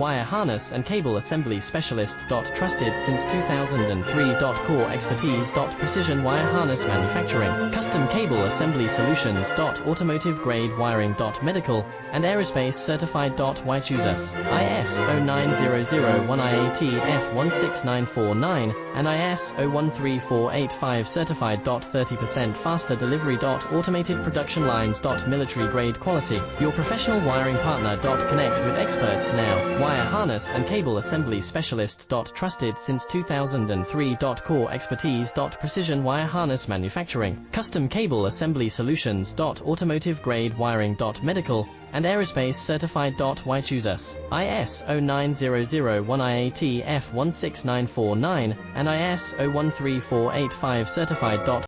Wire harness and cable assembly specialist. Trusted since 2003. Core expertise. Precision wire harness manufacturing. Custom cable assembly solutions. Automotive grade wiring. Medical and aerospace certified. Why choose us? IS 09001 IATF 16949 and IS 013485 certified. 30% faster delivery. Automated production lines. Military grade quality. Your professional wiring partner. Connect with experts now. Wire harness and cable assembly specialist. Trusted since 2003. Core expertise. Precision wire harness manufacturing. Custom cable assembly solutions. Automotive grade wiring. Medical and aerospace certified. Why choose us? IS 09001 IATF 16949 and IS 013485 certified.